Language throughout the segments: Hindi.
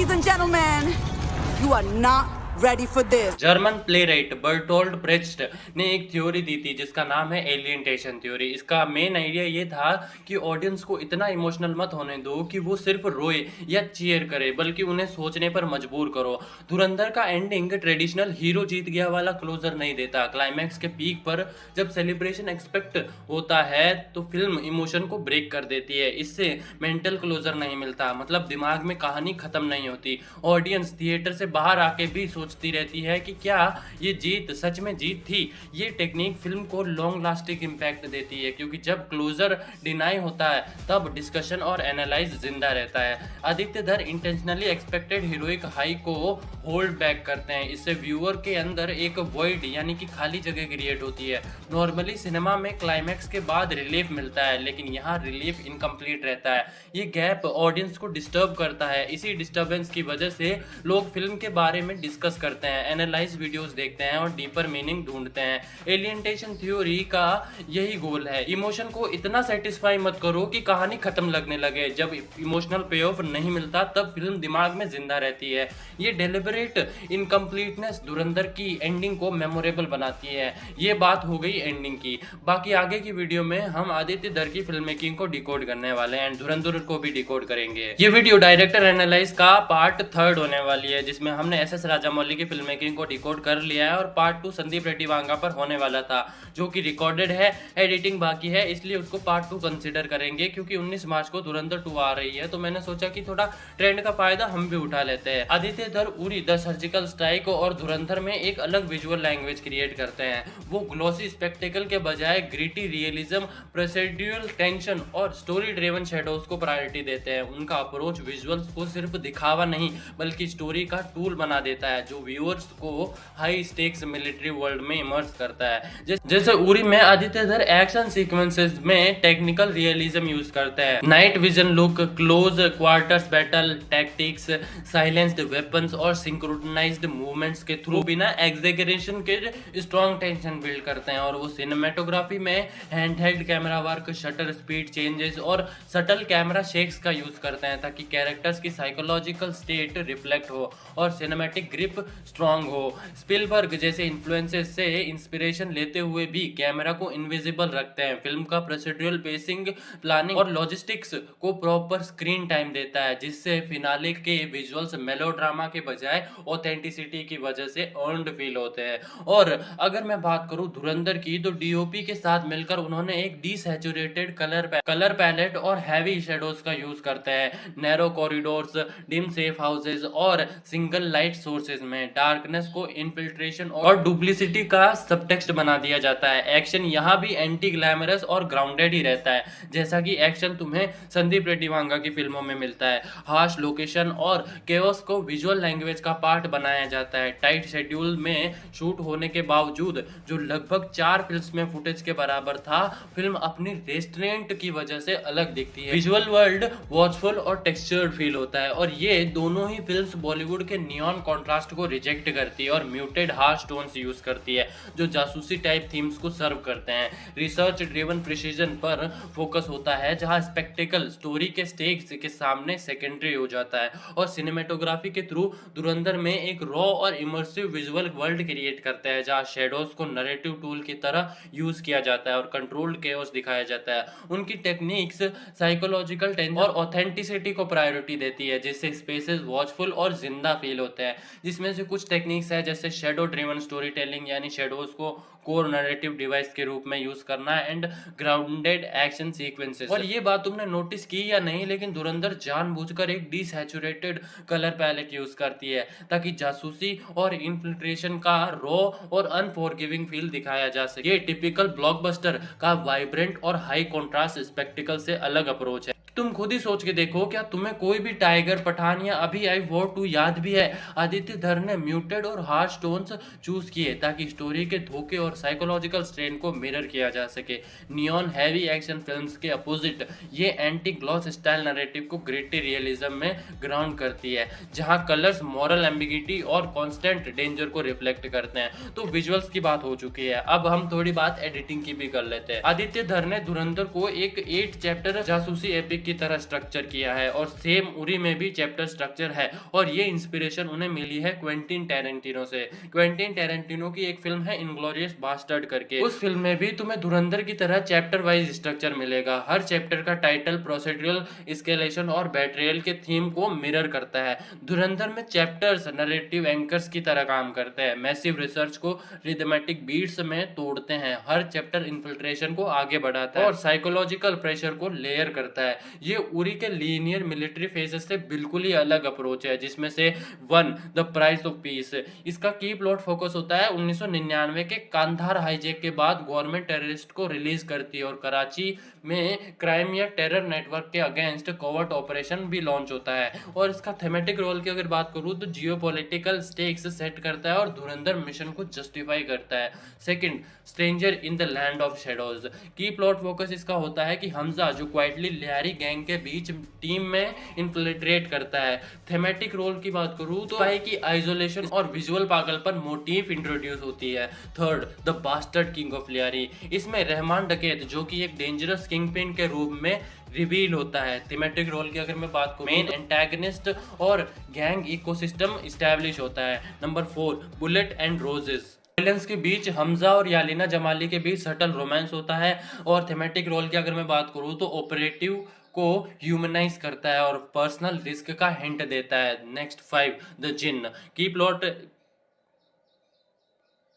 Ladies and gentlemen, you are not ready for this. German playwright Bertolt Brecht ने एक थ्योरी दी थी जिसका नाम है एलियंटेशन थ्योरी। इसका मेन आइडिया ये था कि ऑडियंस को इतना इमोशनल मत होने दो कि वो सिर्फ रोए या चीयर करे, बल्कि उन्हें सोचने पर मजबूर करो। धुरंधर का एंडिंग ट्रेडिशनल हीरो जीत गया वाला क्लोजर नहीं देता। क्लाइमैक्स के पीक पर जब सेलिब्रेशन एक्सपेक्ट होता है तो फिल्म इमोशन को ब्रेक कर देती है। इससे मेंटल क्लोजर नहीं मिलता, मतलब दिमाग में कहानी खत्म नहीं होती। ऑडियंस थिएटर से बाहर आके भी सोचती रहती है कि क्या ये जीत सच में जीत थी। ये टेक्निक फिल्म को लॉन्ग लास्टिंग इम्पैक्ट देती है, क्योंकि जब क्लोजर डिनाई होता है तब डिस्कशन और एनालाइज जिंदा रहता है। आदित्य धर इंटेंशनली एक्सपेक्टेड हीरोइक हाई को होल्ड बैक करते हैं। इससे व्यूअर के अंदर एक वॉइड यानी कि खाली जगह क्रिएट होती है। नॉर्मली सिनेमा में क्लाइमैक्स के बाद रिलीफ मिलता है, लेकिन यहाँ रिलीफ इनकम्प्लीट रहता है। ये गैप ऑडियंस को डिस्टर्ब करता है। इसी डिस्टर्बेंस की वजह से लोग फिल्म के बारे में डिस्कस करते हैं, एनालाइज वीडियोस देखते हैं और डीपर मीनिंग ढूंढते हैं। एलियंटेशन थ्योरी का यही गोल है। इमोशन को इतना सेटिस्फाई मत करो कि कहानी खत्म लगने लगे। जब इमोशनल पे ऑफ नहीं मिलता तब फिल्म दिमाग में जिंदा रहती है। ये डेलिबरेट इनकम्प्लीटनेस धुरंधर की एंडिंग को मेमोरेबल बनाती है। ये बात हो गई एंडिंग की। बाकी आगे की वीडियो में हम आदित्य धर की फिल्म मेकिंग को डिकोड करने वाले हैं एंड धुरंधर को भी डिकोड करेंगे। ये वीडियो डायरेक्टर एनालाइज का पार्ट 3 होने वाली है, जिसमें हमने एस.एस. राजामौली की फिल्म मेकिंग को डिकोड कर लिया है और पार्ट 2 संदीप रेड्डी वांगा पर होने वाला था, जो कि रिकॉर्डेड है, एडिटिंग बाकी है, इसलिए उसको पार्ट 2 कंसीडर करेंगे। क्योंकि 19 मार्च को धुरंधर 2 आ रही है, तो मैंने सोचा कि थोड़ा ट्रेंड का फायदा हम भी उठा लेते हैं। आदित्य धर उरी द सर्जिकल स्ट्राइक और धुरंधर में एक अलग विजुअल लैंग्वेज क्रिएट करते हैं। वो ग्लॉसी स्पेक्टेकल के बजाय ग्रिटी रियलिज्म, प्रोसीड्यूरल टेंशन और स्टोरी ड्रिवन शैडोज को प्रायोरिटी देते हैं। उनका अप्रोच विजुअल्स को सिर्फ दिखावा नहीं बल्कि स्टोरी का टूल बना देता है, जो व्यूअर्स को हाई स्टेक्स मिलिट्री वर्ल्ड में इमर्स करता है। जैसे उरी में आदित्य धर एक्शन सीक्वेंसेस में टेक्निकल रियलिज्म यूज करते हैं। Night vision look, close quarters battle tactics, silenced weapons और सिंक्रोनाइज्ड मूवमेंट्स के थ्रू बिना एग्जेगरेशन के स्ट्रॉन्ग टेंशन बिल्ड करते हैं। और वो सिनेमेटोग्राफी में handheld camera work, shutter speed changes और सटल कैमरा शेक्स का यूज करते हैं, ताकि कैरेक्टर्स की साइकोलॉजिकल स्टेट रिफ्लेक्ट हो और सिनेमैटिक ग्रिप स्ट्रॉन्ग हो। स्पिलबर्ग जैसे इन्फ्लुएंसेस से इंस्पिरेशन लेते हुए भी कैमरा को इनविजिबल रखते हैं। फिल्म का प्रोसीड्यूरल पेसिंग, प्लानिंग और लॉजिस्टिक्स को प्रॉपर स्क्रीन टाइम देता है, जिससे फिनाले के विजुअल्स मेलोड्रामा के बजाय ऑथेंटिसिटी की वजह से अर्न्ड फील होते हैं। और अगर मैं बात करूं धुरंधर की, तो डीओपी के साथ मिलकर उन्होंने एक डीसैचुरेटेड कलर पैलेट और हैवी शेडोज का यूज करते हैं। Narrow corridors, dim safe houses और सिंगल लाइट सोर्सेज में डार्कनेस को इनफिल्ट्रेशन और डुप्लिसिटी का सबटेक्स्ट बना दिया जाता है। एक्शन यहाँ भी एंटी ग्लैमरस और ग्राउंडेड ही रहता है, जैसा कि एक्शन तुम्हें संदीप रेड्डी वांगा की फिल्मों में मिलता है। हार्श लोकेशन और केओस को विजुअल लैंग्वेज का पार्ट बनाया जाता है। टाइट शेड्यूल में शूट होने के बावजूद, जो लगभग 4 फिल्म में फुटेज के बराबर था, फिल्म अपनी रेस्ट्रेंट की वजह से अलग दिखती है। विजुअल वर्ल्ड वॉचफुल और टेक्सचर्ड फील होता है, और ये दोनों ही फिल्म्स बॉलीवुड के नियॉन कॉन्ट्रास्ट को रिजेक्ट करती है और म्यूटेड हार्श टोन्स यूज करती है, जो जासूसी टाइप थीम्स को सर्व करते हैं। रिसर्च ड्रिवन प्रिसीजन पर फोकस होता है, जहां स्पेक्टेकल स्टोरी के स्टेक्स के सामने सेकेंडरी हो जाता है। और सिनेमेटोग्राफी के थ्रू धुरंधर में एक रॉ और इमर्सिव विजुअल वर्ल्ड क्रिएट करता है, जहां शेडोज को नरेटिव टूल की तरह यूज किया जाता है और कंट्रोल्ड केओस दिखाया जाता है। उनकी टेक्निक्स साइकोलॉजिकल टेंशन और ऑथेंटिसिटी को प्रायोरिटी देती है, जिससे स्पेसेस वॉचफुल और जिंदा फील होते हैं। जिसमें से कुछ टेक्निक्स है जैसे शैडो ड्रिवन स्टोरी टेलिंग, यानी शेडोज को कोर नैरेटिव डिवाइस के रूप में यूज करना, एंड ग्राउंडेड एक्शन सीक्वेंसेस। और ये बात तुमने नोटिस की या नहीं, लेकिन धुरंधर जानबूझकर एक डीसैचुरेटेड कलर पैलेट यूज करती है, ताकि जासूसी और इन्फिल्ट्रेशन का रॉ और अनफॉरगिविंग फील दिखाया जा सके। ये टिपिकल ब्लॉकबस्टर का वाइब्रेंट और हाई कॉन्ट्रास्ट स्पेक्टिकल से अलग अप्रोच है। तुम खुद ही सोच के देखो, क्या तुम्हें कोई भी टाइगर, पठान या अभी आई वॉर 2 याद भी है? आदित्य धर ने म्यूटेड और हार्श टोन्स चूज किए ताकि स्टोरी के धोखे और साइकोलॉजिकल स्ट्रेन को मिरर किया जा सके। नियॉन हैवी एक्शन फिल्म्स के अपोजिट ये एंटी ग्लॉस स्टाइल नैरेटिव को ग्रिटी रियलिज्म में ग्राउंड करती है, जहां कलर्स मॉरल एम्बिगिटी और कॉन्स्टेंट डेंजर को रिफ्लेक्ट करते हैं। तो विजुअल्स की बात हो चुकी है, अब हम थोड़ी बात एडिटिंग की भी कर लेते हैं। आदित्य धर ने धुरंधर को एक 8 चैप्टर जासूसी एपिक की तरह स्ट्रक्चर किया है और सेम उरी में भी चैप्टर स्ट्रक्चर है और ये इंस्पिरेशन उन्हें मिली है क्वेंटिन टैरेंटिनो से। क्वेंटिन टैरेंटिनो की एक फिल्म है इनग्लोरियस बास्टर्ड करके, उस फिल्म में भी तुम्हें धुरंधर की तरह चैप्टर वाइज स्ट्रक्चर मिलेगा। हर चैप्टर का टाइटल प्रोसीड्यूरल एस्केलेशन और बेट्रियल के थीम को मिरर करता है। धुरंधर में चैप्टर्स नैरेटिव एंकर्स की तरह काम करते हैं, मैसिव रिसर्च को रिदमेटिक बीट्स में तोड़ते हैं। हर चैप्टर इन्फिल्ट्रेशन को आगे बढ़ाता है और साइकोलॉजिकल प्रेशर को लेयर करता है। ये उरी के लीनियर मिलिट्री फेजेस से बिल्कुल ही अलग अप्रोच है, जिसमें से one the price of peace, इसका की प्लॉट फोकस होता है 1999 के कांधार हाईजैक के बाद गवर्नमेंट टेररिस्ट को रिलीज करती है और कराची में क्राइम या टेरर नेटवर्क के अगेंस्ट कोवर्ट ऑपरेशन भी लॉन्च होता है। और इसका थेमेटिक रोल की अगर बात करूं तो जियोपॉलिटिकल स्टेक्स सेट करता है और धुरंधर मिशन को जस्टिफाई करता है। Second, stranger in the land of shadows, की प्लॉट फोकस इसका होता है कि हमजा जो क्वाइटली लियारी गैंग के बीच टीम में इन्फिल्ट्रेट करता है। थेमेटिक रोल की बात करूं तो भाई की आइसोलेशन और विजुअल पागलपन मोटिव इंट्रोड्यूस होती है। Third, the bastard king of Lyari, इसमें रहमान डकैत जो कि एक डेंजरस किंगपिन के रूप में रिवील होता है। थीमेटिक रोल की अगर मैं बात करूं, मेन एंटागनिस्ट और गैंग इकोसिस्टम इस्टेब्लिश होता है। Number 4, bullet and roses, villains के बीच हमजा और यालिना जमाली के बीच सटल रोमांस होता है। और थीमेटिक रोल की अगर मैं बात करूं तो ऑपरेटिव को ह्यूमनाइज करता है और पर्सनल रिस्क का हिंट देता है। नेक्स्ट 5, द जिन्न,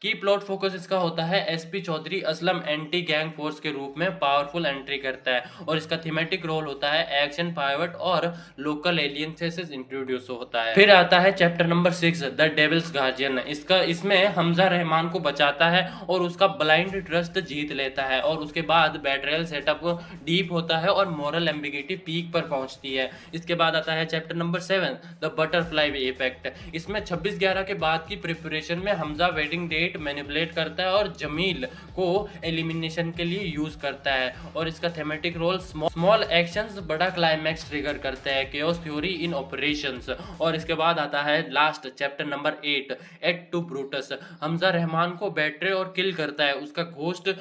की प्लॉट फोकस इसका होता है SP Chaudhary Aslam anti gang force के रूप में पावरफुल एंट्री करता है और इसका थीमेटिक रोल होता है एक्शन पायवट और लोकल एलियंसेस इंट्रोड्यूस होता है। फिर आता है chapter number 6, the devil's guardian, इसमें हमजा रहमान को बचाता है और उसका ब्लाइंड ट्रस्ट जीत लेता है और उसके बाद बैटरियल सेटअप डीप होता है और मॉरल एम्बिगिटी पीक पर पहुंचती है। इसके बाद आता है chapter number 7, the butterfly effect, इसमें 26/11 के बाद की प्रिपरेशन में हमजा वेडिंग डेट मैनिपुलेट करता है और जमील को एलिमिनेशन के लिए यूज करता है और इसका थेमेटिक रोल स्मॉल एक्शंस बड़ा क्लाइमैक्स ट्रिगर करते हैं, केओस थ्योरी इन ऑपरेशंस। और इसके बाद आता है last chapter number 8, et tu Brutus, Hamza Rahman को बैटरे और किल करता है, उसका घोस्ट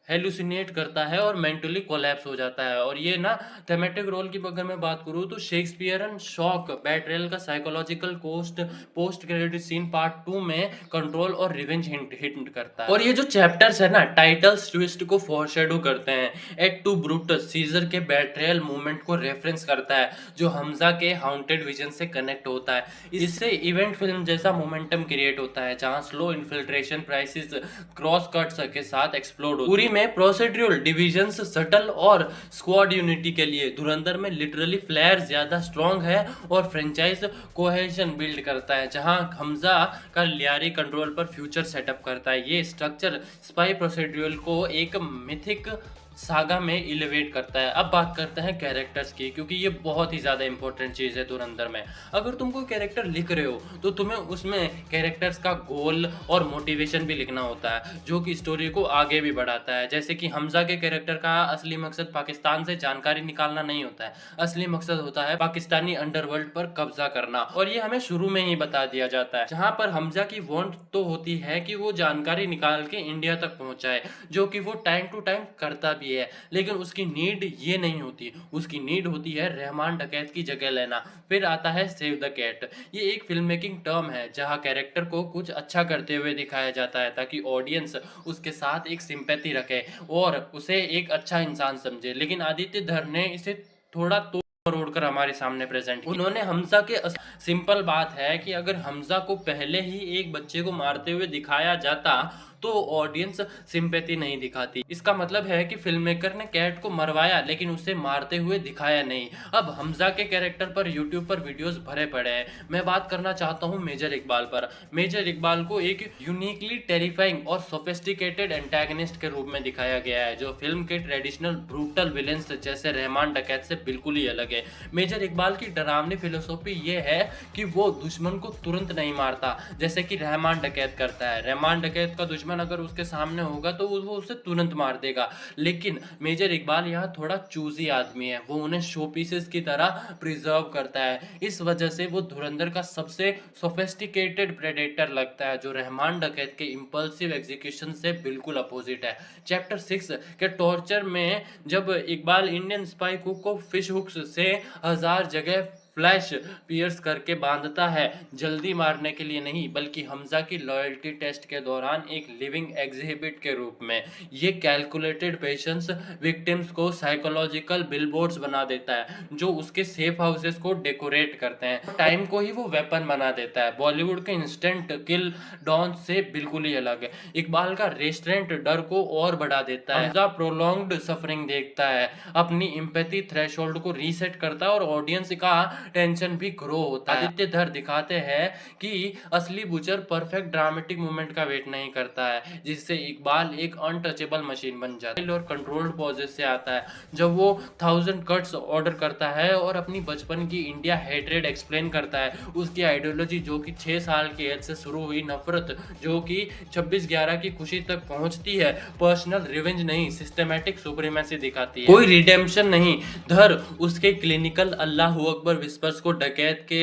हेलुसिनेट करता है और मेंटली कोलैप्स हो जाता है। और ये ना थेमेटिक रोल की अगर मैं बात करूँ तो शेक्सपियरन शॉक बैटरेल का psychological cost post credit scene part 2 में कंट्रोल और रिवेंज हिंट करता है। और ये जो चैप्टर्स है ना टाइटल्स ट्विस्ट को फोरशैडो करते हैं। एक्ट टू ब्रूटस सीजर के बैटरेल मूवमेंट को रेफरेंस करता है जो हमजा के हाउंटेड विजन से कनेक्ट होता है। इससे इवेंट फिल्म जैसा मोमेंटम क्रिएट होता है जहां slow infiltration prices cross cuts के साथ एक्सप्लोड होती है। में प्रोसीड्यूरल डिविजन्स सटल और स्क्वाड यूनिटी के लिए धुरंधर में लिटरली फ्लेयर ज्यादा स्ट्रॉन्ग है और फ्रेंचाइज कोहेजन बिल्ड करता है जहां हमजा का लियारी कंट्रोल पर फ्यूचर सेटअप करता है। ये स्ट्रक्चर स्पाई प्रोसीड्यूरल को एक मिथिक सागा में एलिवेट करता है। अब बात करते हैं कैरेक्टर्स की, क्योंकि ये बहुत ही ज़्यादा इंपॉर्टेंट चीज़ है धुरंधर में। अगर तुम कोई कैरेक्टर लिख रहे हो तो तुम्हें उसमें कैरेक्टर्स का गोल और मोटिवेशन भी लिखना होता है जो कि स्टोरी को आगे भी बढ़ाता है। जैसे कि हमजा के कैरेक्टर का असली मकसद पाकिस्तान से जानकारी निकालना नहीं होता है, असली मकसद होता है पाकिस्तानी अंडरवर्ल्ड पर कब्जा करना, और ये हमें शुरू में ही बता दिया जाता है। जहाँ पर हमजा की वांट तो होती है कि वो जानकारी निकाल के इंडिया तक पहुँचाए, जो कि वो टाइम टू टाइम करता भी है, लेकिन उसकी नीड ये नहीं होती, उसकी नीड होती है रहमान डकैत की जगह लेना। फिर आता है सेव द कैट, ये एक फिल्म मेकिंग टर्म है जहां कैरेक्टर को कुछ अच्छा करते हुए दिखाया जाता है ताकि ऑडियंस उसके साथ एक सिंपैथी रखे और उसे एक अच्छा इंसान समझे। लेकिन आदित्य धर ने इसे थोड़ा तोड़ कर हमारे सामने प्रेजेंट। उन्होंने हमजा के सिंपल बात है कि अगर हमजा को पहले ही एक बच्चे को मारते हुए दिखाया जाता तो ऑडियंस सिंपैथी नहीं दिखाती। इसका मतलब है कि फिल्म मेकर ने कैट को मरवाया लेकिन उसे मारते हुए दिखाया नहीं। अब हमजा के कैरेक्टर पर यूट्यूब पर वीडियोस भरे पड़े हैं। मैं बात करना चाहता हूं मेजर इकबाल पर। मेजर इकबाल को एक यूनिकली टेरिफाइंग और सोफिस्टिकेटेड एंटागनिस्ट के रूप में दिखाया गया है जो फिल्म के ट्रेडिशनल ब्रूटल विलेंस जैसे रहमान डकैत से बिल्कुल ही अलग है। मेजर इकबाल की डरावनी फिलोसॉफी ये है कि वो दुश्मन को तुरंत नहीं मारता जैसे कि रहमान डकैत करता है। रहमान डकैत का दुश्मन दुश्मन अगर उसके सामने होगा तो वो उसे तुरंत मार देगा। लेकिन मेजर इकबाल यहाँ थोड़ा चूजी आदमी है, वो उन्हें शो पीसेस की तरह प्रिजर्व करता है। इस वजह से वो धुरंधर का सबसे सोफिस्टिकेटेड प्रेडेटर लगता है, जो रहमान डकैत के इम्पल्सिव एग्जीक्यूशन से बिल्कुल अपोजिट है। चैप्टर 6 के टॉर्चर में जब इकबाल इंडियन स्पाई कुक को फिश हुक्स से 1000 जगह फ्लैश पियर्स करके बांधता है, जल्दी मारने के लिए नहीं बल्कि हमजा की लॉयल्टी टेस्ट के दौरान एक लिविंग एग्जिबिट के रूप में। ये कैलकुलेटेड पेशेंस विक्टिम्स को साइकोलॉजिकल बिलबोर्ड्स बना देता है, जो उसके सेफ हाउसेस को डेकोरेट करते हैं। टाइम को ही वो वेपन बना देता है। बॉलीवुड के इंस्टेंट किल डॉन से बिल्कुल ही अलग है। इकबाल का रेस्टोरेंट डर को और बढ़ा देता है। हमजा प्रोलॉन्ग्ड सफरिंग देखता है, अपनी एम्पैथी थ्रेशोल्ड को रीसेट करता है और ऑडियंस का टेंशन भी ग्रो होता है। आदित्य धर दिखाते हैं कि असली बुचर परफेक्ट ड्रामेटिक मूवमेंट का वेट नहीं करता है, जिससे इकबाल एक अनटचेबल मशीन बन जाता है और कंट्रोल्ड पॉजेस से आता है। जब वो 1000 कट्स ऑर्डर करता है और अपनी बचपन की इंडिया हेट्रेड एक्सप्लेन करता है, उसकी आइडियोलॉजी जो कि 6 साल की एज से शुरू हुई नफरत जो कि 26/11 की खुशी तक पहुंचती है, पर्सनल रिवेंज नहीं सिस्टमैटिक सुप्रीमेसी दिखाती है। कोई रिडेम्पशन नहीं। धर उसके क्लिनिकल अल्लाहू अकबर विस्पर्स को डकैत के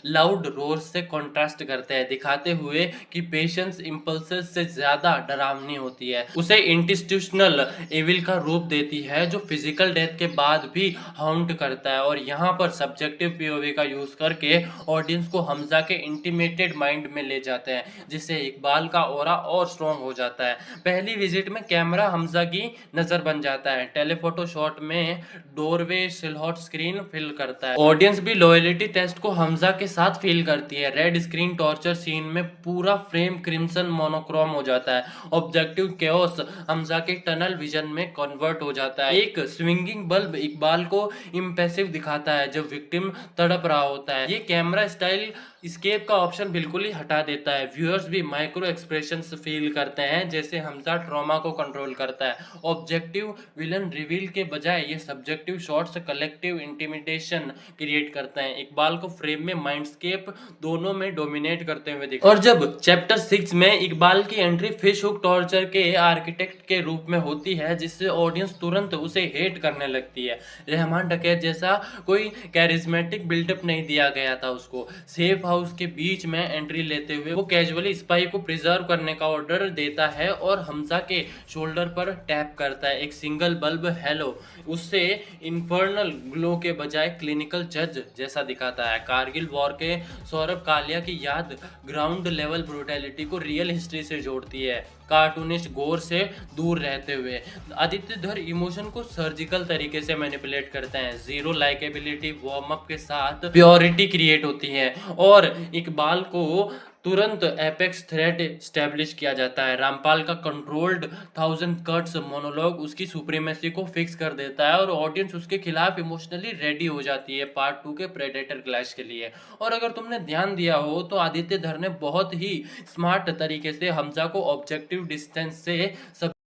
लाउड रोर से कॉन्ट्रास्ट करते हैं, दिखाते हुए कि पेशेंस इंपल्सेस से ज्यादा डरावनी होती है। उसे इंस्टीट्यूशनल एविल का रूप देती है जो फिजिकल डेथ के बाद भी हाउंट करता है। और यहाँ पर सब्जेक्टिव पीओवी का यूज करके ऑडियंस को हमजा के इंटीमेटेड माइंड में ले जाते हैं, जिससे इकबाल का ऑरा और स्ट्रॉन्ग हो जाता है। पहली विजिट में कैमरा हमजा की नजर बन जाता है, टेलीफोटो शॉट में डोरवे सिलहट स्क्रीन फिल करता है। ऑडियंस भी लॉयल्टी टेस्ट को हमजा के साथ फील करती है। रेड स्क्रीन टॉर्चर सीन में पूरा फ्रेम क्रिम्सन मोनोक्रोम हो जाता है। ऑब्जेक्टिव केओस हमजा के टनल विजन में कन्वर्ट हो जाता है। एक स्विंगिंग बल्ब इकबाल को इम्प्रेसिव दिखाता है जब विक्टिम तड़प रहा होता है। ये कैमरा स्टाइल स्केप का ऑप्शन बिल्कुल ही हटा देता है। व्यूअर्स भी माइक्रो एक्सप्रेशंस फील करते हैं, जैसे हमजा ट्रॉमा को कंट्रोल करता है। ऑब्जेक्टिव विलन रिवील के बजाय ये subjective shots collective intimidation create करते हैं, इकबाल को फ्रेम में माइंडस्केप दोनों में डोमिनेट करते हुए दिखते हैं। और जब चैप्टर 6 में इकबाल की एंट्री फिश हुक टॉर्चर के आर्किटेक्ट के रूप में होती है, जिससे ऑडियंस तुरंत उसे हेट करने लगती है। रहमान डकैत जैसा कोई कैरिज्मेटिक बिल्डअप नहीं दिया गया था उसको। सेफ हाउस के बीच में एंट्री लेते हुए वो कैजुअली स्पाई को प्रिजर्व करने का ऑर्डर देता है और हमजा के शोल्डर पर टैप करता है। एक सिंगल बल्ब हेलो उससे इन्फर्नल ग्लो के बजाय क्लिनिकल जज जैसा दिखाता है। कारगिल वॉर के सौरभ कालिया की याद ग्राउंड लेवल ब्रूटैलिटी को रियल हिस्ट्री से जोड़ती है, कार्टूनिस्ट गोर से दूर रहते हुए। आदित्य धर इमोशन को सर्जिकल तरीके से मैनिपुलेट करते हैं। जीरो लाइकेबिलिटी वार्म अप के साथ प्योरिटी क्रिएट होती है और इकबाल को तुरंत एपेक्स थ्रेट स्टैब्लिश किया जाता है। रामपाल का कंट्रोल्ड 1000 कट्स मोनोलॉग उसकी सुप्रीमेसी को फिक्स कर देता है और ऑडियंस उसके खिलाफ इमोशनली रेडी हो जाती है पार्ट 2 के प्रेडेटर क्लैश के लिए। और अगर तुमने ध्यान दिया हो तो आदित्य धर ने बहुत ही स्मार्ट तरीके से हमजा को ऑब्जेक्टिव डिस्टेंस से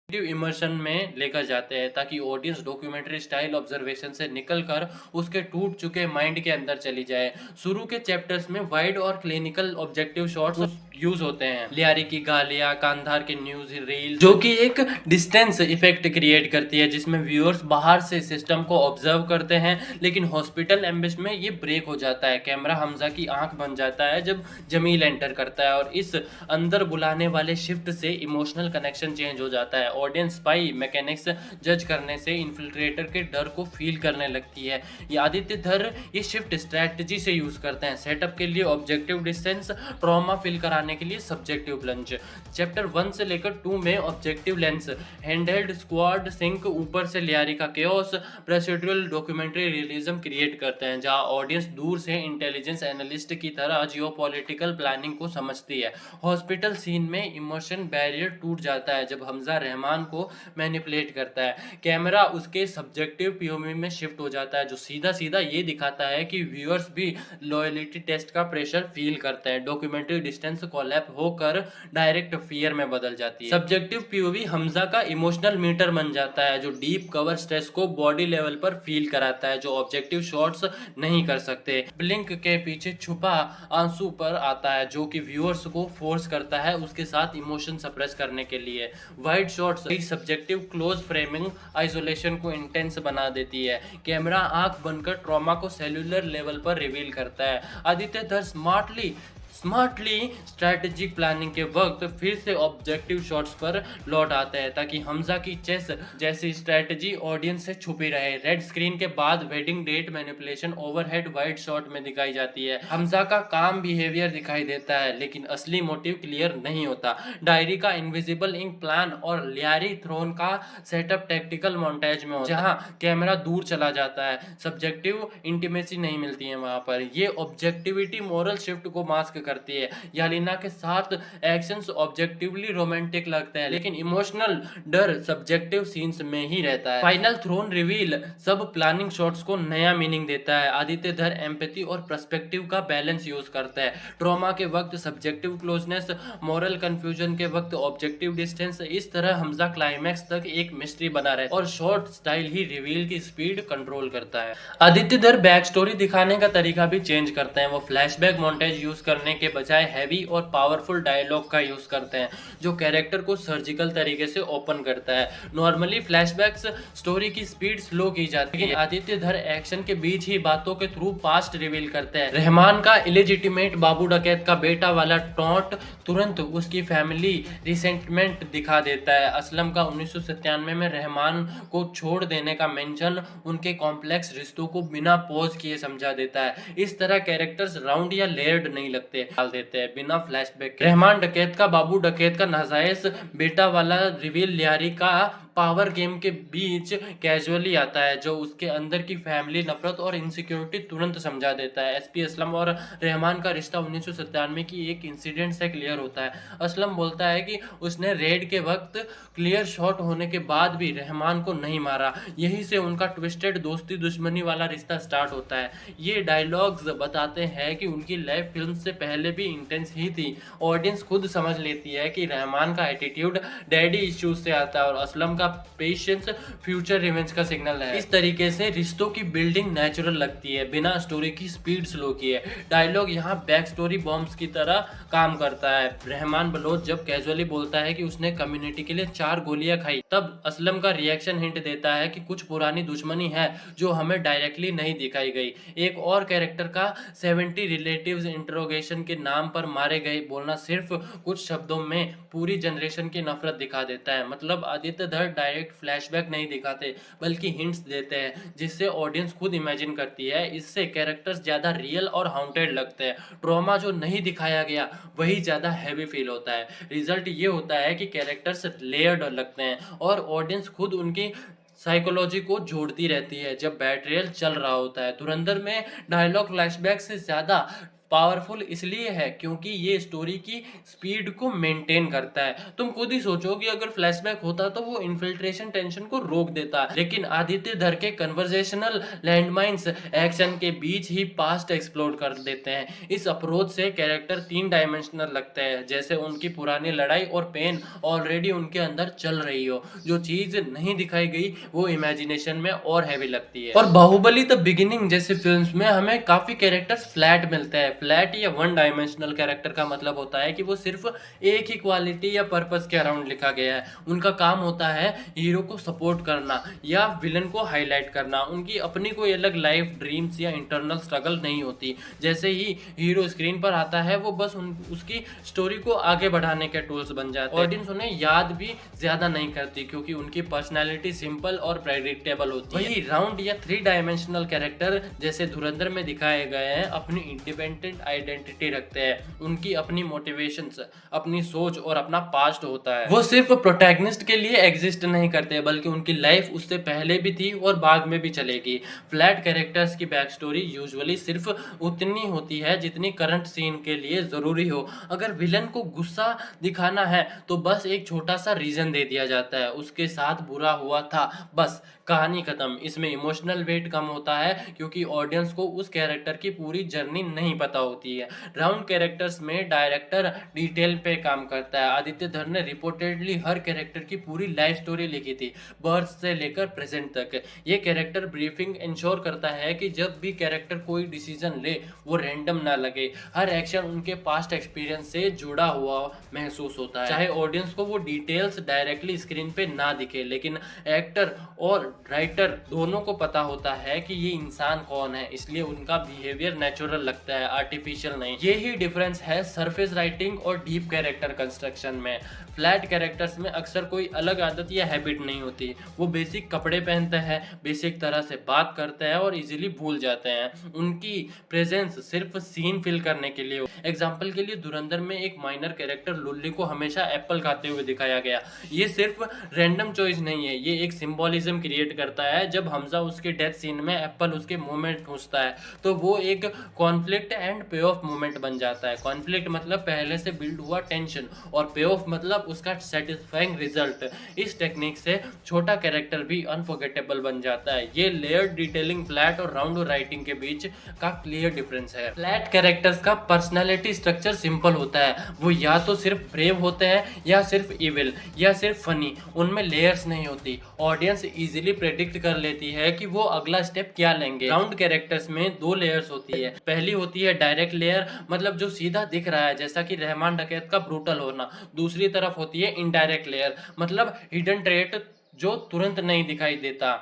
इमर्शन में लेकर जाते हैं, ताकि ऑडियंस डॉक्यूमेंट्री स्टाइल ऑब्जर्वेशन से निकलकर उसके टूट चुके माइंड के अंदर चली जाए। शुरू के चैप्टर्स में वाइड और क्लिनिकल ऑब्जेक्टिव शॉट्स यूज होते हैं। लियारी की गालियां, कांधार के न्यूज रील, जो कि एक डिस्टेंस इफेक्ट क्रिएट करती है, जिसमें व्यूअर्स बाहर से सिस्टम को ऑब्जर्व करते हैं। लेकिन हॉस्पिटल एम्बिश में ये ब्रेक हो जाता है। कैमरा हमजा की आंख बन जाता है जब जमील एंटर करता है और इस अंदर बुलाने वाले शिफ्ट से इमोशनल कनेक्शन चेंज हो जाता है। ऑडियंस स्पाई मैकेनिक्स जज करने से इन्फिल्ट्रेटर के डर को फील करने लगती है। ये आदित्य धर ये शिफ्ट स्ट्रैटेजी से यूज करते हैं। सेटअप के लिए ऑब्जेक्टिव डिस्टेंस, ट्रॉमा फील कराने के लिए सब्जेक्टिव प्लंज। चैप्टर 1 से लेकर 2 में objective lens, handheld squad sync, ऊपर से लियारी का chaos, procedural documentary realism create करते हैं, जहां ऑडियंस दूर से इंटेलिजेंस एनालिस्ट की तरह जियोपॉलिटिकल प्लानिंग को समझती है। हॉस्पिटल सीन में इमोशन बैरियर टूट जाता है जब हमजा रहमान रहमान को मैनिपुलेट करता है। कैमरा उसके सब्जेक्टिव पीओवी में शिफ्ट हो जाता है, जो सीधा सीधा ये दिखाता है कि व्यूअर्स भी लॉयलिटी टेस्ट का प्रेशर फील करते हैं। डॉक्यूमेंट्री डिस्टेंस कोलैप्स होकर डायरेक्ट फियर में बदल जाती है। सब्जेक्टिव पीओवी हमजा का इमोशनल मीटर बन जाता है, जो डीप कवर स्ट्रेस को बॉडी लेवल पर फील कराता है, जो ऑब्जेक्टिव शॉट्स नहीं कर सकते। ब्लिंक के पीछे छुपा आंसू पर आता है, जो कि व्यूअर्स को फोर्स करता है उसके साथ इमोशन सप्रेस करने के लिए। Wide shots subjective close framing isolation को इंटेंस बना देती है। कैमरा आंख बनकर ट्रॉमा को सेल्यूलर लेवल पर रिवील करता है। आदित्य धर स्मार्टली स्ट्रैटेजिक प्लानिंग के वक्त फिर से ऑब्जेक्टिव शॉट्स पर लौट आते हैं, ताकि हमजा की चेस जैसी स्ट्रैटेजी ऑडियंस से छुपी रहे। रेड स्क्रीन के बाद wedding date manipulation overhead wide shot में दिखाई जाती है। हमजा का काम बिहेवियर दिखाई देता है, लेकिन असली मोटिव क्लियर नहीं होता। डायरी का इनविजिबल इंक प्लान और लियारी थ्रोन का सेटअप टैक्टिकल मॉन्टेज में होता है, जहां कैमरा दूर चला जाता है। सब्जेक्टिव इंटीमेसी नहीं मिलती है वहां पर। ये ऑब्जेक्टिविटी मोरल शिफ्ट को मास्क करती है। यालिना के साथ एक्शंस ऑब्जेक्टिवली रोमांटिक लगते हैं, लेकिन इमोशनल डर सब्जेक्टिव सीन्स में ही रहता है। फाइनल थ्रोन रिवील सब प्लानिंग शॉट्स को नया मीनिंग देता है। आदित्य धर एम्पैथी और पर्सपेक्टिव का बैलेंस यूज करता है। ट्रॉमा के वक्त सब्जेक्टिव क्लोजनेस, मोरल कंफ्यूजन के वक्त ऑब्जेक्टिव डिस्टेंस। इस तरह हमजा क्लाइमैक्स तक एक मिस्ट्री बना रहता है और शॉर्ट स्टाइल ही रिवील की स्पीड कंट्रोल करता है। आदित्य धर बैक स्टोरी दिखाने का तरीका भी चेंज करते हैं। वो फ्लैशबैक मॉन्टेज यूज करने के बजाय हैवी और पावरफुल डायलॉग का यूज करते हैं, जो कैरेक्टर को सर्जिकल तरीके से ओपन करता है। नॉर्मली फ्लैशबैक्स स्टोरी की स्पीड स्लो की जाती है, लेकिन आदित्य धर एक्शन के बीच ही बातों के थ्रू पास्ट रिवील करते हैं। रहमान का इलेजिटिमेट बाबू डकैत का बेटा वाला टॉन्ट तुरंत उसकी फैमिली रिसेंटमेंट दिखा देता है। असलम का 1997 में रहमान को छोड़ देने का मेंशन उनके कॉम्प्लेक्स रिश्तों को बिना पॉज किए समझा देता है। इस तरह कैरेक्टर्स राउंड या लेयर्ड नहीं लगते, डाल देते हैं बिना फ्लैशबैक के। रहमान डकैत का बाबू डकैत का नाजायज बेटा वाला रिवील लियारी का पावर गेम के बीच कैजुअली आता है, जो उसके अंदर की फैमिली नफरत और इनसिक्योरिटी तुरंत समझा देता है। एसपी असलम और रहमान का रिश्ता 1997 की एक इंसिडेंट से क्लियर होता है। असलम बोलता है कि उसने रेड के वक्त क्लियर शॉट होने के बाद भी रहमान को नहीं मारा, यहीं से उनका ट्विस्टेड दोस्ती दुश्मनी वाला रिश्ता स्टार्ट होता है। ये डायलॉग्स बताते हैं कि उनकी लाइफ फिल्म से पहले भी इंटेंस ही थी। ऑडियंस खुद समझ लेती है कि रहमान का एटीट्यूड डैडी इश्यूज से आता है और असलम का पेशेंस फ्यूचर रिवेंज का सिग्नल है। इस तरीके से रिश्तों की बिल्डिंग नेचुरल लगती है, बिना स्टोरी की स्पीड स्लो किए। डायलॉग यहाँ बैक स्टोरी बॉम्ब्स की तरह काम करता है। रहमान बलोच जब कैजुअली बोलता है कि उसने कम्युनिटी के लिए 4 गोलियां खाई, तब असलम का रिएक्शन हिंट देता है कि कुछ पुरानी दुश्मनी है जो हमें डायरेक्टली नहीं दिखाई गई। एक और कैरेक्टर का 70 रिलेटिव्स इंटरोगेशन के नाम पर मारे गए बोलना सिर्फ कुछ शब्दों में पूरी जनरेशन की नफरत दिखा देता है। मतलब आदित्य धर डायरेक्ट फ्लैशबैक नहीं दिखाते, बल्कि हिंट्स देते हैं, जिससे ऑडियंस खुद इमेजिन करती है। इससे कैरेक्टर्स ज्यादा रियल और हाउंटेड लगते हैं। ट्रॉमा जो नहीं दिखाया गया वही ज्यादा हैवी फील होता है। रिजल्ट ये होता है कि कैरेक्टर्स लेयर्ड लगते हैं और ऑडियंस खुद उनकी साइकोलॉजी को जोड़ती रहती है जब बैटरियल चल रहा होता है। धुरंधर में डायलॉग फ्लैशबैक से ज्यादा पावरफुल इसलिए है क्योंकि ये स्टोरी की स्पीड को मेंटेन करता है। तुम खुद ही सोचो कि अगर फ्लैशबैक होता तो वो इन्फिल्ट्रेशन टेंशन को रोक देता, लेकिन आदित्य धर के कन्वर्सेशनल लैंडमाइंस एक्शन के बीच ही पास्ट एक्सप्लोर कर देते हैं। इस अप्रोच से कैरेक्टर 3 डायमेंशनल लगते हैं, जैसे उनकी पुरानी लड़ाई और पेन ऑलरेडी उनके अंदर चल रही हो। जो चीज नहीं दिखाई गई वो इमेजिनेशन में और हैवी लगती है। और बाहुबली द बिगिनिंग जैसे फिल्म्स में हमें काफी कैरेक्टर्स फ्लैट मिलते हैं। फ्लैट या 1 डायमेंशनल कैरेक्टर का मतलब होता है कि वो सिर्फ एक ही क्वालिटी या पर्पस के अराउंड लिखा गया है। उनका काम होता है हीरो को सपोर्ट करना या विलन को हाईलाइट करना। उनकी अपनी कोई अलग लाइफ, ड्रीम्स या इंटरनल स्ट्रगल नहीं होती। जैसे ही हीरो स्क्रीन पर आता है वो बस उसकी स्टोरी को आगे बढ़ाने के टूल्स बन जाते हैं। ऑडियंस उन्हें याद भी ज्यादा नहीं करती क्योंकि उनकी पर्सनैलिटी सिंपल और प्रेडिक्टेबल होती है। वही राउंड या 3 डायमेंशनल कैरेक्टर जैसे धुरंधर में दिखाए गए हैं अपनी इंडिपेंडेंट डिस्टिंक्ट आइडेंटिटी रखते हैं, उनकी अपनी मोटिवेशंस, अपनी सोच और अपना पास्ट होता है। वो सिर्फ प्रोटैगनिस्ट के लिए एग्जिस्ट नहीं करते बल्कि उनकी लाइफ उससे पहले भी थी और बाद में भी चलेगी। फ्लैट कैरेक्टर्स की बैक स्टोरी यूजुअली सिर्फ उतनी होती है जितनी करंट सीन के लिए जरूरी हो। अगर विलन को गुस्सा दिखाना है तो बस एक छोटा सा रीजन दे दिया जाता है, उसके साथ बुरा हुआ था, बस कहानी खत्म। इसमें इमोशनल वेट कम होता है क्योंकि ऑडियंस को उस कैरेक्टर की पूरी जर्नी नहीं पता होती है। राउंड कैरेक्टर्स में डायरेक्टर डिटेल पे काम करता है। आदित्य धर ने रिपोर्टेडली हर कैरेक्टर की पूरी लाइफ स्टोरी लिखी थी, बर्थ से लेकर प्रेजेंट तक। ये कैरेक्टर ब्रीफिंग इंश्योर करता है कि जब भी कैरेक्टर कोई डिसीजन ले वो रैंडम ना लगे, हर एक्शन उनके पास्ट एक्सपीरियंस से जुड़ा हुआ महसूस होता है। चाहे ऑडियंस को वो डिटेल्स डायरेक्टली स्क्रीन पे ना दिखे, लेकिन एक्टर और राइटर दोनों को पता होता है कि ये इंसान कौन है, इसलिए उनका बिहेवियर नेचुरल लगता है, आर्टिफिशियल नहीं। ये ही डिफरेंस है सरफेस राइटिंग और डीप कैरेक्टर कंस्ट्रक्शन में। फ्लैट कैरेक्टर्स में अक्सर कोई अलग आदत या हैबिट नहीं होती, वो बेसिक कपड़े पहनते हैं, बेसिक तरह से बात करते हैं और इजीली भूल जाते हैं। उनकी प्रेजेंस सिर्फ सीन फिल करने के लिए। एग्जाम्पल के लिए धुरंधर में एक माइनर कैरेक्टर लुल्ली को हमेशा एप्पल खाते हुए दिखाया गया। ये सिर्फ रैंडम चॉइस नहीं है, ये एक सिंबॉलिज्म क्रिएट करता है। जब हमजा उसके डेथ सीन में एप्पल उसके मुंह में ठूंसता है तो वो एक कॉन्फ्लिक्ट एंड पे ऑफ मोमेंट बन जाता है। कॉन्फ्लिक्ट मतलब पहले से बिल्ड हुआ टेंशन और पे ऑफ मतलब उसका सेटिस्फाइंग रिजल्ट। इस टेक्निक से छोटा कैरेक्टर भी अनफॉरगेटेबल बन जाता है। ये लेयर्ड डिटेलिंग फ्लैट और राउंड राइटिंग के बीच का क्लियर डिफरेंस है। फ्लैट कैरेक्टर्स का पर्सनैलिटी स्ट्रक्चर सिंपल होता है, वो या तो सिर्फ ब्रेव होते हैं या सिर्फ इविल या सिर्फ फनी, उनमें लेयर्स नहीं होती। ऑडियंस इजीली प्रेडिक्ट कर लेती है कि वो अगला स्टेप क्या लेंगे। राउंड कैरेक्टर्स में दो लेयर्स होती है। पहली होती है डायरेक्ट लेयर, मतलब जो सीधा दिख रहा है, जैसा कि रहमान डकैत का ब्रूटल होना। दूसरी तरफ होती है इनडायरेक्ट लेयर, मतलब हिडन ट्रेट जो तुरंत नहीं दिखाई देता,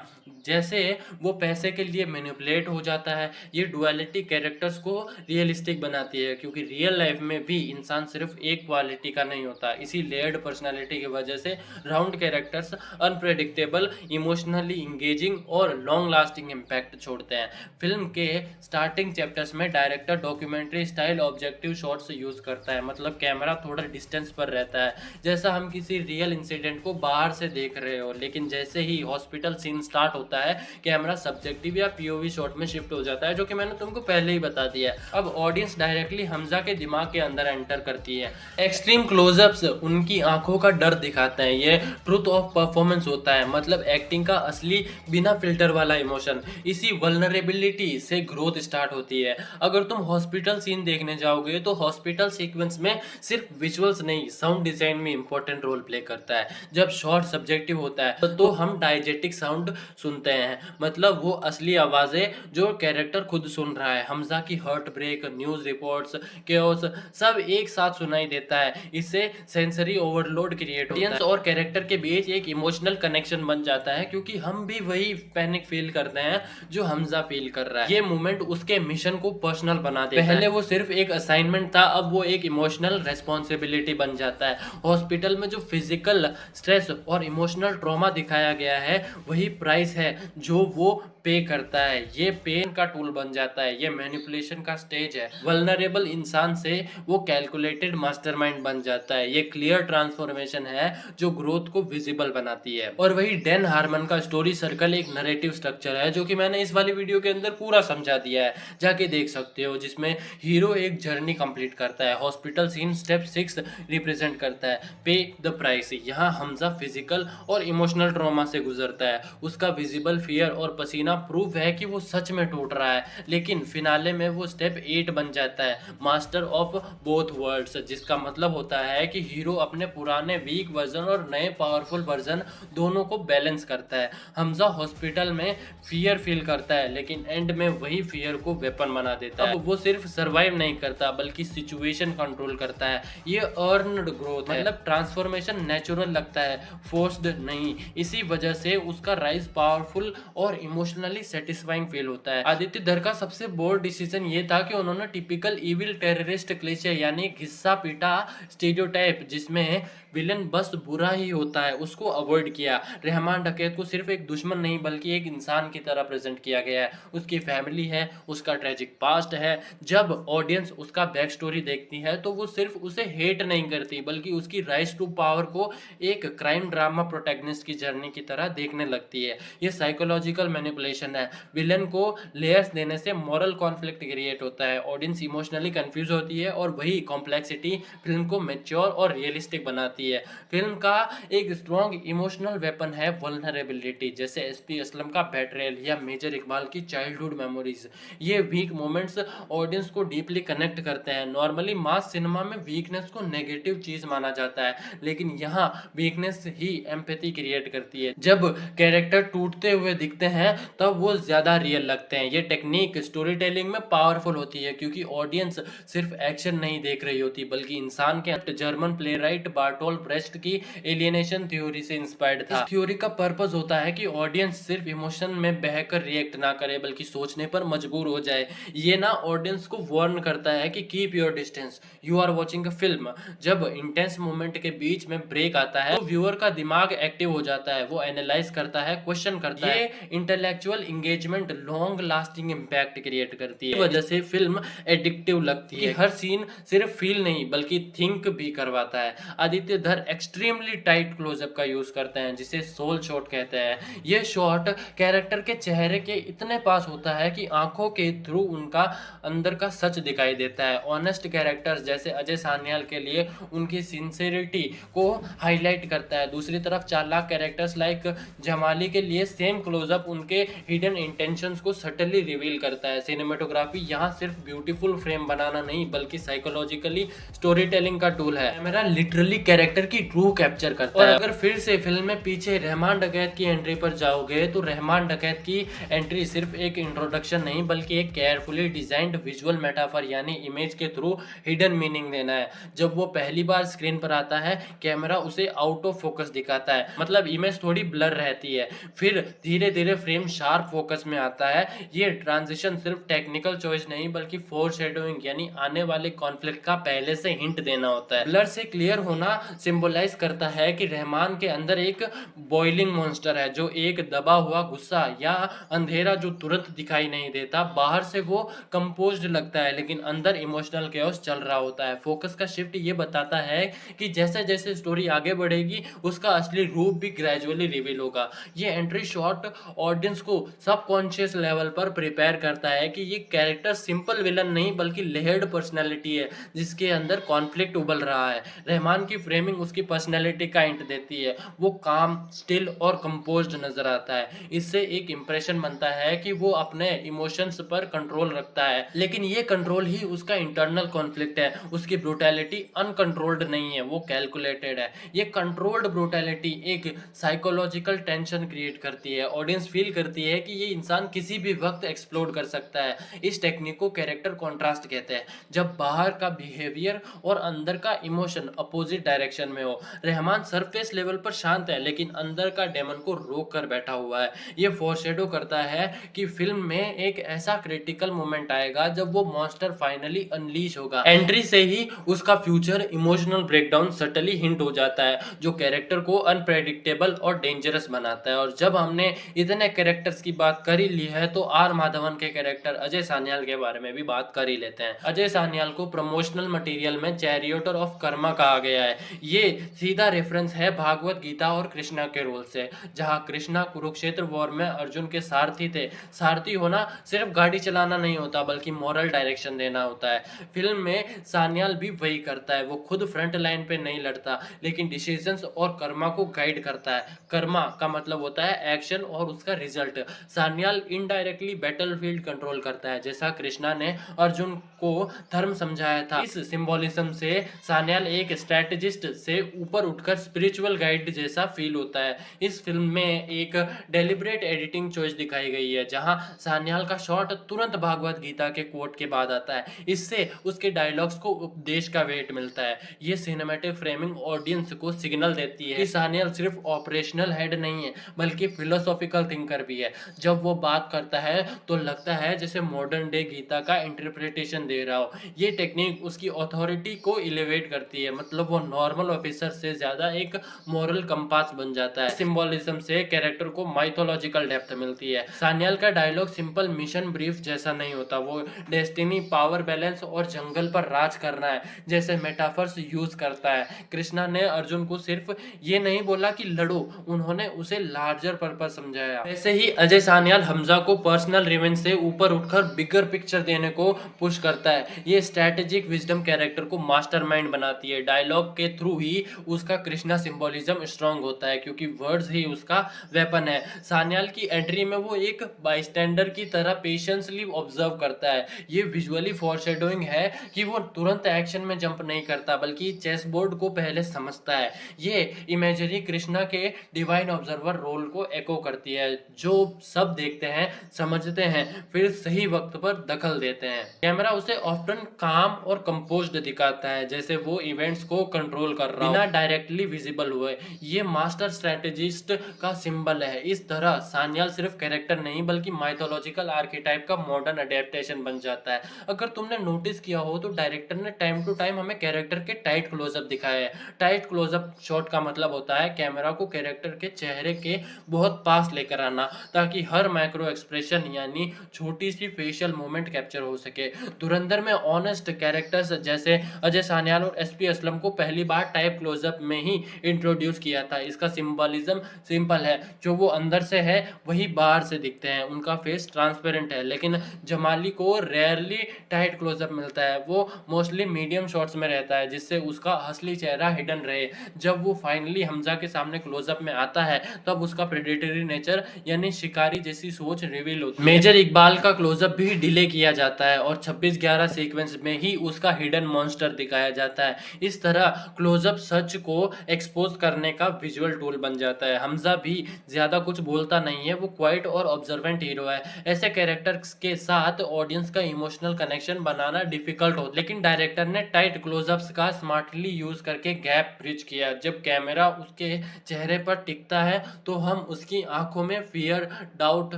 जैसे वो पैसे के लिए मैनिपुलेट हो जाता है। ये डुअलिटी कैरेक्टर्स को रियलिस्टिक बनाती है क्योंकि रियल लाइफ में भी इंसान सिर्फ एक क्वालिटी का नहीं होता। इसी लेयर्ड पर्सनालिटी की वजह से round characters unpredictable, emotionally engaging और लॉन्ग लास्टिंग इम्पैक्ट छोड़ते हैं। फिल्म के स्टार्टिंग चैप्टर्स में director documentary style objective shots use करता है, मतलब कैमरा थोड़ा डिस्टेंस पर रहता है, जैसा हम किसी रियल इंसिडेंट को बाहर से देख रहे हो। लेकिन जैसे ही हॉस्पिटल सीन स्टार्ट होता है कैमरा सब्जेक्टिव या पीओवी शॉट में शिफ्ट हो जाता है, जो कि मैंने तुमको पहले ही बता दिया है। अब ऑडियंस डायरेक्टली हमजा के दिमाग के अंदर एंटर करती है। एक्सट्रीम क्लोजअप्स उनकी आंखों का डर दिखाते हैं। ये ट्रुथ ऑफ परफॉर्मेंस होता है, मतलब एक्टिंग का असली बिना फिल्टर वाला इमोशन। इसी वल्नरेबिलिटी से ग्रोथ स्टार्ट होती है। अगर तुम हॉस्पिटल सीन देखने जाओगे तो हॉस्पिटल सीक्वेंस में सिर्फ विजुअल्स नहीं, साउंड डिजाइन में इंपॉर्टेंट रोल प्ले करता है। जब शॉट सब्जेक्टिव होता है तो हम डाइजेटिक साउंड सुनते हैं, मतलब वो असली आवाजें जो कैरेक्टर खुद सुन रहा है। हमजा की heart break, news reports, chaos सब एक साथ सुनाई देता है। इससे सेंसरी ओवरलोड क्रिएट होता है और कैरेक्टर के बीच एक इमोशनल कनेक्शन बन जाता है क्योंकि हम भी वही पैनिक फील करते हैं जो हमजा फील कर रहा है। ये मोमेंट उसके मिशन को पर्सनल बना देता है। पहले वो सिर्फ एक असाइनमेंट था, अब वो एक इमोशनल रेस्पॉन्सिबिलिटी बन जाता है। हॉस्पिटल में जो फिजिकल स्ट्रेस और इमोशनल ट्रॉमा दिखाया गया है वही प्राइस है जो वो पे करता है। ये पेन का टूल बन जाता है, ये मैनिपुलेशन का स्टेज है। वल्नरेबल इंसान से वो कैलकुलेटेड मास्टरमाइंड बन जाता है। ये क्लियर ट्रांसफॉर्मेशन है जो ग्रोथ को विजिबल बनाती है। और वही डैन हार्मन का स्टोरी सर्कल एक नैरेटिव स्ट्रक्चर है जो कि मैंने इस वाली वीडियो के अंदर पूरा समझा दिया है, जाके देख सकते हो, जिसमें हीरो एक जर्नी कंप्लीट करता है। हॉस्पिटल सीन स्टेप 6 रिप्रेजेंट करता है पे द प्राइस। यहाँ हमजा फिजिकल और इमोशनल ट्रॉमा से गुजरता है। उसका विजिबल फियर और पसीना प्रूफ है कि वो सच में टूट रहा है। लेकिन फिनाले में वो स्टेप 8 बन जाता है, मास्टर ऑफ बोथ वर्ल्ड्स, जिसका मतलब होता है कि हीरो अपने पुराने वीक वर्जन और नए पावरफुल वर्जन दोनों को बैलेंस करता है। हमजा हॉस्पिटल में फियर फील करता है लेकिन एंड में वही फियर को वेपन बना देता है। अब वो सिर्फ सर्वाइव नहीं करता बल्कि सिचुएशन कंट्रोल करता है। ये अर्नड ग्रोथ है, मतलब ट्रांसफॉर्मेशन नेचुरल लगता है, फोर्स्ड नहीं। इसी वजह से उसका राइज पावरफुल और इमोशनली सेटिस्फाइंग फील होता है। आदित्य धर का सबसे बोल्ड डिसीजन ये था कि उन्होंने टिपिकल इविल टेररिस्ट क्लीशे यानी घिस्सा पीटा स्टीरियोटाइप जिसमें विलन बस बुरा ही होता है, उसको अवॉइड किया। रहमान डकैत को सिर्फ एक दुश्मन नहीं बल्कि एक इंसान की तरह प्रेजेंट किया गया है। उसकी फैमिली है, उसका ट्रेजिक पास्ट है। जब ऑडियंस उसका बैक स्टोरी देखती है तो वो सिर्फ उसे हेट नहीं करती बल्कि उसकी राइज टू पावर को एक क्राइम ड्रामा प्रोटैगनिस्ट की जर्नी की तरह देखने लगती है। ये साइकोलॉजिकल मैनिपुलेशन है। विलन को लेयर्स देने से मॉरल कॉन्फ्लिक्ट क्रिएट होता है, ऑडियंस इमोशनली कंफ्यूज होती है और वही कॉम्प्लेक्सिटी फिल्म को मैच्योर और रियलिस्टिक बनाती है। फिल्म का एक स्ट्रॉन्ग इमोशनल वेपन है वल्नरेबिलिटी, जैसे एसपी असलम का बेट्रेयल या मेजर इकबाल की चाइल्डहुड मेमोरीज। ये वीक मोमेंट्स ऑडियंस को डीपली कनेक्ट करते हैं। नॉर्मली मास सिनेमा में वीकनेस को नेगेटिव चीज माना जाता है, लेकिन यहाँ वीकनेस ही एम्पैथी क्रिएट करती है। जब कैरेक्टर टूटते हुए दिखते हैं तब वो ज्यादा रियल लगते हैं। ये टेक्निक स्टोरी टेलिंग में पावरफुल होती है क्योंकि ऑडियंस सिर्फ एक्शन नहीं देख रही होती बल्कि इंसान के। जर्मन प्लेराइट बार्टोल्ट ब्रेस्ट की एलियनेशन थ्योरी से इंस्पायर्ड था। इस थ्योरी का पर्पस होता है कि ऑडियंस सिर्फ इमोशन में बहकर रिएक्ट ना करे बल्कि सोचने पर मजबूर हो जाए। ये ना ऑडियंस को वार्न करता है कि keep your distance, you are watching a film. जब इंटेंस मोमेंट के बीच में ब्रेक आता है तो व्यूअर का दिमाग एक्टिव हो जाता है, वो एनालाइज करता है, क्वेश्चन करता है। ये intellectual engagement long lasting impact create करती है। इस वजह से फिल्म एडिक्टिव लगती है। हर सीन सिर्फ फील नहीं बल्कि थिंक भी करवाता है। आदित्य धर एक्सट्रीमली टाइट क्लोजअप का यूज करते हैं जिसे सोल शॉट कहते हैं। ये शॉट कैरेक्टर के चेहरे के इतने पास होता है कि आंखों के थ्रू उनका अंदर का सच दिखाई देता है। ऑनेस्ट कैरेक्टर्स जैसे अजय सान्याल के लिए उनकी सिंसियरिटी को हाईलाइट करता है। दूसरी तरफ चालाक कैरेक्टर्स लाइक जमाली के लिए सेम क्लोजअप उनके हिडन इंटेंशंस को सटली रिवील करता है। सिनेमेटोग्राफी यहाँ सिर्फ ब्यूटीफुल फ्रेम बनाना नहीं बल्कि साइकोलॉजिकली स्टोरी टेलिंग का टूल है। कैमरा लिटरली कैरेक्टर की ट्रू कैप्चर करता है। और अगर फिर से फिल्म में पीछे रहमान डकैत की एंट्री पर जाओगे तो रहमान डकैत की एंट्री सिर्फ एक इंट्रोडक्शन नहीं बल्कि एक केयरफुली डिजाइंड विजुअल मेटाफर यानी इमेज के थ्रू हिडन मीनिंग देना है। जब वो पहली बार स्क्रीन पर आता है कैमरा उसे आउट ऑफ फोकस दिखाता है, मतलब इमेज थोड़ी ब्लर रहती है, फिर धीरे धीरे फ्रेम शार्प फोकस में आता है। ये ट्रांजिशन सिर्फ टेक्निकल चॉइस नहीं बल्कि फोरशैडोइंग यानी आने वाले कॉन्फ्लिक्ट का पहले से हिंट देना होता है। ब्लर से क्लियर होना सिंबलाइज करता है कि रहमान के अंदर एक बॉइलिंग मॉन्स्टर है, जो एक दबा हुआ गुस्सा या अंधेरा जो तुरंत दिखाई नहीं देता। बाहर से वो कंपोज्ड लगता है लेकिन अंदर इमोशनल केओस चल रहा होता है। फोकस का शिफ्ट ये बताता है कि जैसे जैसे स्टोरी आगे बढ़ेगी उसका असली रूप भी ग्रेजुअली रिवील होगा। ये एंट्री शॉट ऑडियंस को सबकॉन्शियस लेवल पर प्रिपेयर करता है कि ये कैरेक्टर सिंपल विलन नहीं बल्कि लेयर्ड पर्सनैलिटी है जिसके अंदर कॉन्फ्लिक्ट उबल रहा है। रहमान की फ्रेमिंग उसकी पर्सनैलिटी का हिंट देती है। वो काम, स्टिल और कंपोज्ड नजर आता है। इससे एक इंप्रेशन बनता है कि वो अपने इमोशंस पर कंट्रोल रखता है, लेकिन ये कंट्रोल ही उसका इंटरनल कॉन्फ्लिक्ट है। उसकी ब्रूटैलिटी अनकंट्रोल्ड नहीं है, वो कैलकुलेटेड है। ये कंट्रोल्ड ब्रूटैलिटी एक साइकोलॉजिकल टेंशन क्रिएट करती है। ऑडियंस फील करती है कि ये इंसान किसी भी वक्त एक्सप्लोड कर सकता है। इस टेक्निक को कैरेक्टर कॉन्ट्रास्ट कहते हैं, जब बाहर का बिहेवियर और अंदर का इमोशन अपोजिट डायरेक्शन में हो। रहमान सरफेस लेवल पर शांत है लेकिन अंदर का डेमन को रोक कर बैठा हुआ है। ये फोरशैडो करता है कि फिल्म में एक ऐसा क्रिटिकल मोमेंट आएगा जब वो मॉन्स्टर फाइनली अनलीश होगा। एंट्री से ही उसका future emotional breakdown subtly hint हो जाता है जो कैरेक्टर को अनप्रेडिक्टेबल और डेंजरस बनाता है। और जब हमने इतने कैरेक्टर्स की बात कर ही ली है तो आर माधवन के कैरेक्टर अजय सान्याल के बारे में भी बात कर ही लेते हैं। अजय सान्याल को प्रमोशनल मटेरियल में चैरियोटर ऑफ कर्मा कहा गया है। ये सीधा रेफरेंस है भागवत गीता और कृष्णा के रोल से, जहां कृष्णा कुरुक्षेत्र वॉर में अर्जुन के सारथी थे। सारथी होना सिर्फ गाड़ी चलाना नहीं होता बल्कि मॉरल डायरेक्शन देना होता है। फिल्म में सान्याल भी वही करता है। वो खुद फ्रंट लाइन पे नहीं लड़ता लेकिन डिसीजंस और कर्मा को गाइड करता है। कर्मा का मतलब होता है एक्शन और उसका result. Sanyal indirectly battlefield control करता है, जैसा कृष्णा ने अर्जुन को धर्म समझाया था। इस सिंबोलिज्म से सान्याल एक स्ट्रेटेजिस्ट से ऊपर उठकर स्पिरिचुअल गाइड जैसा फील होता है। इस फिल्म में एक डेलिब्रेट एडिटिंग चॉइस दिखाई गई है जहां सान्याल का शॉट तुरंत भागवत गीता के कोट के बाद आता है। इससे उसके डायलॉग्स को उपदेश का वेट मिलता है। ये सिनेमैटिक फ्रेमिंग ऑडियंस को सिग्नल देती है कि सान्याल सिर्फ ऑपरेशनल हेड नहीं है बल्कि फिलोसॉफिकल थिंकर भी है। जब वो बात करता है तो लगता है जैसे मॉडर्न डे गीता का इंटरप्रिटेशन दे रहा हो। ये टेक्निक उसकी अथॉरिटी को एलिवेट करती है, मतलब वो नॉर्मल नॉर्मल ऑफिसर से ज्यादा एक मॉरल कंपास बन जाता है। सिंबोलिज्म से कैरेक्टर को माइथोलॉजिकल डेप्थ मिलती है। सान्याल का डायलॉग सिंपल मिशन ब्रीफ जैसा नहीं होता, वो डेस्टिनी, पावर बैलेंस और जंगल पर राज करना है जैसे मेटाफर्स यूज करता है। कृष्णा ने अर्जुन को सिर्फ ये नहीं बोला कि लड़ो, उन्होंने उसे लार्जर पर्पस समझाया। वैसे ही अजय सान्याल हमजा को पर्सनल रिवेंज से ऊपर उठकर बिगर पिक्चर देने को पुश करता है। ये स्ट्रेटेजिक विजडम कैरेक्टर को मास्टरमाइंड बनाती है। डायलॉग के थ्रू ही उसका कृष्णा सिंबोलिज्म स्ट्रांग होता है क्योंकि वर्ड्स ही उसका वेपन है। सान्याल की एंट्री में वो एक बाइस्टैंडर की तरह पेशेंसली ऑब्जर्व करता है। ये विजुअली फॉरशैडोइंग है कि वो तुरंत एक्शन में जंप नहीं करता बल्कि चेस बोर्ड को पहले समझता है। ये इमेजरी कृष्णा के डिवाइन ऑब्जर्वर रोल को एको करती है, जो सब देखते हैं, समझते हैं, फिर सही वक्त पर दखल देते हैं। कैमरा उसे ऑफ्टन काम और कंपोज्ड दिखाता है, जैसे वो इवेंट्स को कंट्रोल कर रहा हो बिना डायरेक्टली विजिबल हुए। ये मास्टर स्ट्रेटेजिस्ट का सिंबल है। इस तरह सान्याल सिर्फ कैरेक्टर नहीं बल्कि माइथोलॉजिकल आर्केटाइप का मॉडर्न अडेप्टेशन बन जाता है। अगर तुमने नोटिस किया हो तो डायरेक्टर ने टाइम टू टाइम हमें कैरेक्टर के टाइट क्लोजअप दिखाए हैं। टाइट क्लोजअप शॉट का मतलब होता है कैमरा को कैरेक्टर के चेहरे के बहुत पास लेकर आना ताकि हर माइक्रो एक्सप्रेशन यानी छोटी सी फेशियल मूवमेंट कैप्चर हो सके। धुरंधर में ऑनेस्ट कैरेक्टर्स जैसे अजय सान्याल और एसपी असलम को पहली बार टाइप क्लोजअप में ही इंट्रोड्यूस किया था। इसका सिंबलिज्म सिंपल है, जो वो अंदर से है वही बाहर से दिखते हैं। उनका फेस ट्रांसपेरेंट है, लेकिन जमाली को रेयरली टाइट क्लोजअप मिलता है। वो मोस्टली मीडियम शॉट्स में रहता है जिससे उसका असली चेहरा हिडन रहे। जब वो फाइनली हमजा के सामने क्लोजअप में आता है तब उसका प्रेडेटरी नेचर यानी शिकारी जैसी सोच रिवील होती है। मेजर इकबाल का क्लोजअप भी डिले किया जाता है और 26/11 सीक्वेंस में ही उसका हिडन मॉन्स्टर दिखाया जाता है। इस तरह क्लोजअप सच को एक्सपोज करने का विजुअल टूल बन जाता है। हमजा भी ज्यादा कुछ बोलता नहीं है, वो क्वाइट और ऑब्जर्वेंट हीरो है। ऐसे कैरेक्टर्स के साथ ऑडियंस का इमोशनल कनेक्शन बनाना डिफिकल्ट होता है, लेकिन डायरेक्टर ने टाइट क्लोजअप्स का स्मार्टली यूज करके गैप ब्रिज किया। जब कैमरा उसके चेहरे पर टिकता है तो हम उसकी आंखों में फियर, डाउट,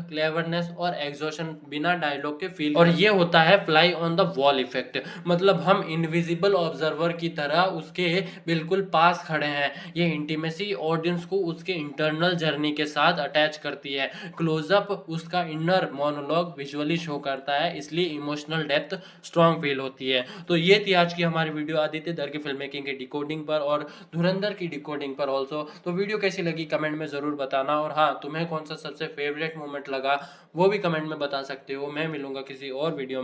क्लेवरनेस और एग्जॉशन बिना डायलॉग के फील, और ये होता है fly on the wall effect. मतलब हम इनविजिबल ऑब्जर्वर की तरह उसके बिल्कुल पास खड़े हैं। ये इंटीमेसी ऑडियंस को उसके इंटरनल जर्नी के साथ अटैच करती है। क्लोजअप उसका इनर मोनोलॉग विजुअली शो करता है, इसलिए इमोशनल डेप्थ स्ट्रांग फील होती है। तो ये थी आज की हमारी वीडियो आदित्य धर की फिल्म मेकिंग की डिकोडिंग पर और धुरंधर की डिकोडिंग पर ऑल्सो। तो वीडियो कैसी लगी कमेंट में जरूर बताना, और हाँ, तुम्हें कौन सा सबसे फेवरेट मोमेंट लगा वो भी कमेंट में बता सकते हो। मैं मिलूंगा किसी और वीडियो में।